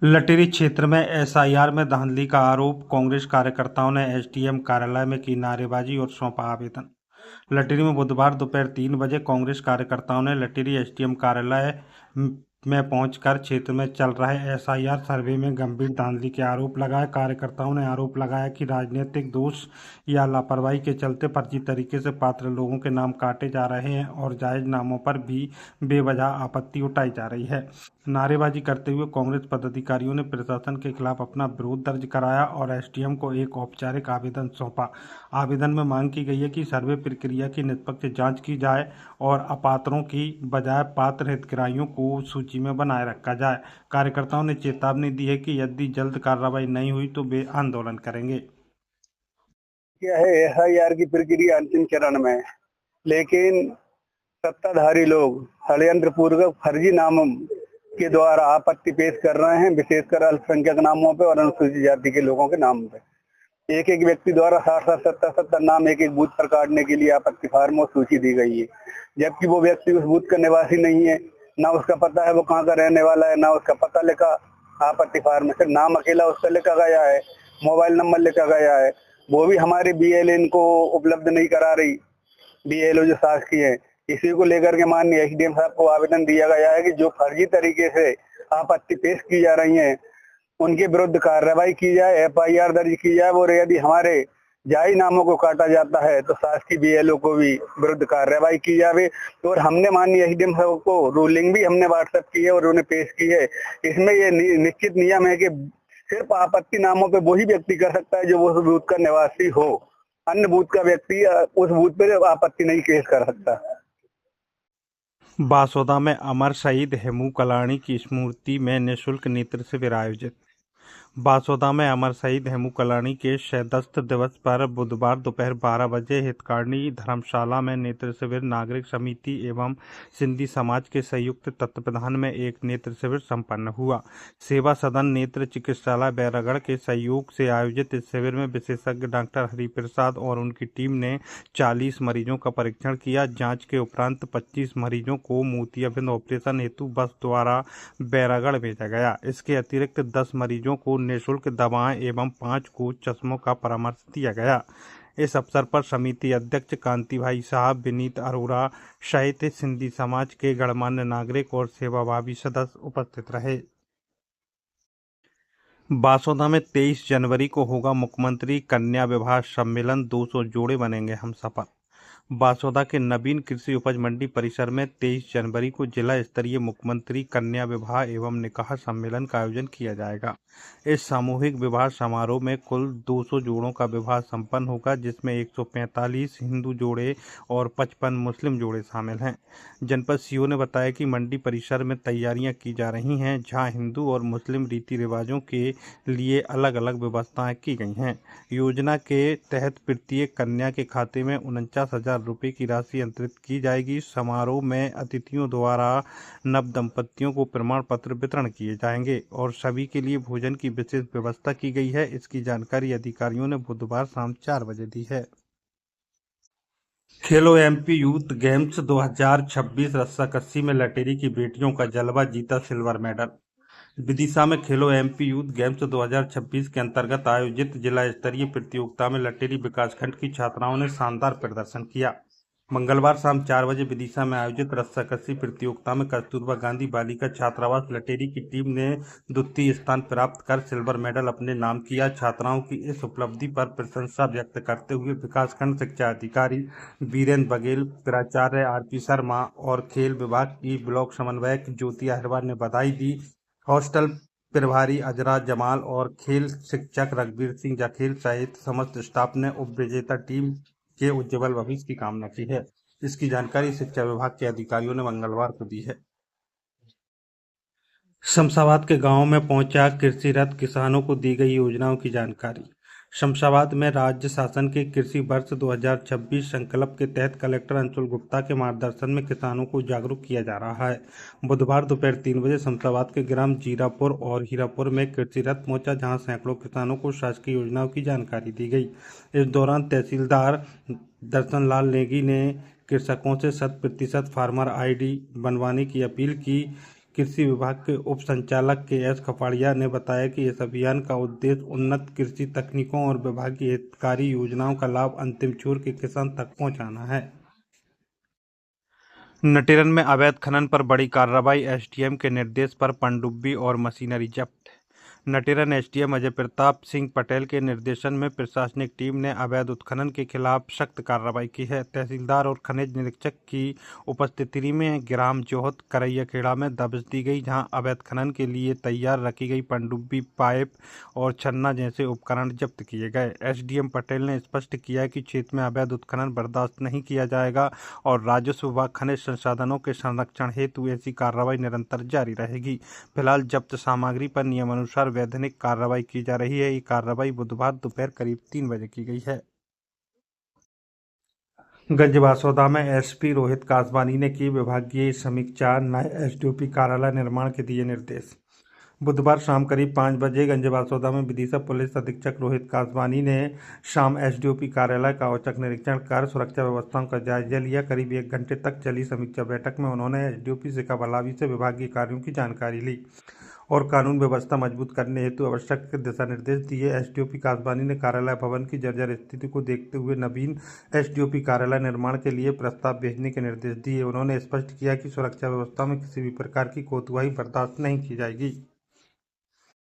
लटेरी क्षेत्र में एसआईआर में धांधली का आरोप, कांग्रेस कार्यकर्ताओं ने एसडीएम कार्यालय में की नारेबाजी और सौंपा आवेदन। लटेरी में बुधवार दोपहर 3 बजे कांग्रेस कार्यकर्ताओं ने लटेरी एसडीएम कार्यालय में पहुंचकर क्षेत्र में चल रहे एसआईआर सर्वे में गंभीर धांधली के आरोप लगाए। कार्यकर्ताओं ने आरोप लगाया कि राजनीतिक दोष या लापरवाही के चलते फर्जी तरीके से पात्र लोगों के नाम काटे जा रहे हैं और जायज नामों पर भी बेवजह आपत्ति उठाई जा रही है। नारेबाजी करते हुए कांग्रेस पदाधिकारियों ने प्रशासन के खिलाफ अपना विरोध दर्ज कराया और एसडीएम को एक औपचारिक आवेदन सौंपा। आवेदन में मांग की गई है कि सर्वे प्रक्रिया की निष्पक्ष जांच की जाए और अपात्रों की बजाय पात्र हितग्राहियों को सूची में बनाए रखा जाए। कार्यकर्ताओं ने चेतावनी दी है कि यदि जल्द कार्रवाई नहीं हुई तो वे आंदोलन करेंगे। क्या है, एसआईआर की प्रक्रिया अंतिम चरण में है, लेकिन सत्ताधारी लोग षड्यंत्र पूर्वक फर्जी नामों के द्वारा आपत्ति पेश कर रहे हैं, विशेषकर अल्पसंख्यक नामों पे और अनुसूचित जाति के लोगों के नाम पे। एक एक व्यक्ति द्वारा 60-70 नाम एक एक बूथ पर काटने के लिए आपत्ति फार्म और सूची दी गई है, जबकि वो व्यक्ति उस बूथ का निवासी नहीं है, ना उसका पता है वो कहाँ का रहने वाला है, ना उसका पता लिखा आपत्ति फार्म में। सिर्फ नाम अकेला उसका लिखा गया है, मोबाइल नंबर लिखा गया है, वो भी हमारी बीएलए इनको उपलब्ध नहीं करा रही, बीएलओ जो शासकीय है। इसी को लेकर के माननीय एसडीएम साहब को आवेदन दिया गया है कि जो फर्जी तरीके से आपत्ति पेश की जा रही है उनके विरुद्ध कार्रवाई की जाए, एफआईआर दर्ज की जाए और यदि हमारे जायज नामों को काटा जाता है तो शासकीय बीएलओ को भी विरुद्ध कार्रवाई की जाए। और हमने माननीय एसडीएम साहब को रूलिंग भी हमने व्हाट्सएप की है और उन्हें पेश की है। इसमें ये निश्चित नियम है कि सिर्फ आपत्ति नामों पे वही व्यक्ति कर सकता है जो उस बूथ का निवासी हो, अन्य बूथ का व्यक्ति उस बूथ पे आपत्ति नहीं पेश कर सकता। बासोदा में अमर शहीद हेमू कलानी की स्मृति में निःशुल्क नेत्र शिविर आयोजित। बासोदा में अमर शहीद हेमू कलानी के शहादत दिवस पर बुधवार दोपहर 12 बजे हितकार्नी धर्मशाला में नेत्र शिविर नागरिक समिति एवं सिंधी समाज के संयुक्त तत्वावधान में एक नेत्र शिविर संपन्न हुआ। सेवा सदन नेत्र चिकित्सालय बैरागढ़ के सहयोग से आयोजित इस शिविर में विशेषज्ञ डॉक्टर हरिप्रसाद और उनकी टीम ने 40 मरीजों का परीक्षण किया। जांच के उपरांत 25 मरीजों को मोतियाबिंद ऑपरेशन हेतु बस द्वारा बैरागढ़ भेजा गया। इसके अतिरिक्त 10 मरीजों को निःशुल्क दवाएं एवं 5 को चश्मों का परामर्श दिया गया। इस अवसर पर समिति अध्यक्ष कांति भाई साहब, विनीत अरोड़ा सहित सिंधी समाज के गणमान्य नागरिक और सेवाभावी सदस्य उपस्थित रहे। बासोदा में 23 जनवरी को होगा मुख्यमंत्री कन्या विवाह सम्मेलन, 200 जोड़े बनेंगे हम सफल। बासोदा के नवीन कृषि उपज मंडी परिसर में 23 जनवरी को जिला स्तरीय मुख्यमंत्री कन्या विवाह एवं निकाह सम्मेलन का आयोजन किया जाएगा। इस सामूहिक विवाह समारोह में कुल 200 जोड़ों का विवाह संपन्न होगा, जिसमें 145 हिंदू जोड़े और 55 मुस्लिम जोड़े शामिल हैं। जनपद सीओ ने बताया कि मंडी परिसर में तैयारियां की जा रही हैं, जहां हिंदू और मुस्लिम रीति रिवाजों के लिए अलग अलग व्यवस्थाएं की गई हैं। योजना के तहत प्रत्येक कन्या के खाते में 49,000 रुपये की राशि अंतरित की जाएगी। समारोह में अतिथियों द्वारा नव दंपतियों को प्रमाण पत्र वितरण किए जाएंगे और सभी के लिए भोजन की विशेष व्यवस्था की गई है। इसकी जानकारी अधिकारियों ने बुधवार शाम 4 बजे दी है। खेलो एमपी यूथ गेम्स 2026 रस्साकसी में लटेरी की बेटियों का जलवा, जीता सिल्वर मेडल। विदिशा में खेलो एमपी यूथ गेम्स 2026 के अंतर्गत आयोजित जिला स्तरीय प्रतियोगिता में लटेरी विकासखंड की छात्राओं ने शानदार प्रदर्शन किया। मंगलवार शाम 4 बजे विदिशा में आयोजित रस्साकसी प्रतियोगिता में कस्तूरबा गांधी बालिका छात्रावास लटेरी की टीम ने द्वितीय स्थान प्राप्त कर सिल्वर मेडल अपने नाम किया। छात्राओं की इस उपलब्धि पर प्रशंसा व्यक्त करते हुए विकासखंड शिक्षा अधिकारी वीरेंद्र बघेल, प्राचार्य आरपी शर्मा और खेल विभाग की ब्लॉक समन्वयक ज्योति अहिरवार ने बधाई दी। हॉस्टल प्रभारी अजरा जमाल और खेल शिक्षक रघुवीर सिंह जखेल सहित समस्त स्टाफ ने उपविजेता टीम के उज्जवल भविष्य की कामना की है। इसकी जानकारी शिक्षा विभाग के अधिकारियों ने मंगलवार को दी है। शमशाबाद के गांव में पहुंचा कृषि रथ, किसानों को दी गई योजनाओं की जानकारी। शमशाबाद में राज्य शासन के कृषि वर्ष 2026 संकल्प के तहत कलेक्टर अंशुल गुप्ता के मार्गदर्शन में किसानों को जागरूक किया जा रहा है। बुधवार दोपहर 3 बजे शमशाबाद के ग्राम जीरापुर और हीरापुर में कृषि रथ पहुंचा, जहां सैकड़ों किसानों को शासकीय योजनाओं की जानकारी दी गई। इस दौरान तहसीलदार दर्शन लाल नेगी ने कृषकों से 100% फार्मर आईडी बनवाने की अपील की। कृषि विभाग के उप संचालक के.एस. खपाड़िया ने बताया कि इस अभियान का उद्देश्य उन्नत कृषि तकनीकों और विभागीय हितकारी योजनाओं का लाभ अंतिम छोर के किसान तक पहुंचाना है। नटेरन में अवैध खनन पर बड़ी कार्रवाई, एसडीएम के निर्देश पर पनडुब्बी और मशीनरी जब्त। नटेरन एसडीएम अजय प्रताप सिंह पटेल के निर्देशन में प्रशासनिक टीम ने अवैध उत्खनन के खिलाफ सख्त कार्रवाई की है। तहसीलदार और खनिज निरीक्षक की उपस्थिति में ग्राम जोहत करैयाखेड़ा में दबिश दी गई, जहां अवैध खनन के लिए तैयार रखी गई पनडुब्बी, पाइप और छन्ना जैसे उपकरण जब्त किए गए। एसडीएम पटेल ने स्पष्ट किया कि क्षेत्र में अवैध उत्खनन बर्दाश्त नहीं किया जाएगा और राजस्व विभाग खनिज संसाधनों के संरक्षण हेतु ऐसी कार्रवाई निरंतर जारी रहेगी। फिलहाल जब्त सामग्री पर नियमानुसार वैधानिक कार्रवाई की जा रही है। ये कार्रवाई बुधवार दोपहर करीब 3 बजे की गई है। गंजबासौदा में एसपी रोहित कासवानी ने की विभागीय समीक्षा, नए एसडीओपी कार्यालय निर्माण के दिए निर्देश। बुधवार शाम करीब 5 बजे गंजबासौदा में विदिशा पुलिस अधीक्षक रोहित कासवानी ने शाम एसडीओपी कार्यालय का औचक निरीक्षण कर सुरक्षा व्यवस्थाओं का जायजा लिया। करीब 1 घंटे तक चली समीक्षा बैठक में उन्होंने एसडीओपी शिखा बलावी से विभागीय कार्यों की जानकारी ली और कानून व्यवस्था मजबूत करने हेतु आवश्यक दिशा निर्देश दिए। एसडीओपी कासवानी ने कार्यालय भवन की जर्जर स्थिति को देखते हुए नवीन एसडीओपी कार्यालय निर्माण के लिए प्रस्ताव भेजने के निर्देश दिए। उन्होंने स्पष्ट किया कि सुरक्षा व्यवस्था में किसी भी प्रकार की कोताही बर्दाश्त नहीं की जाएगी।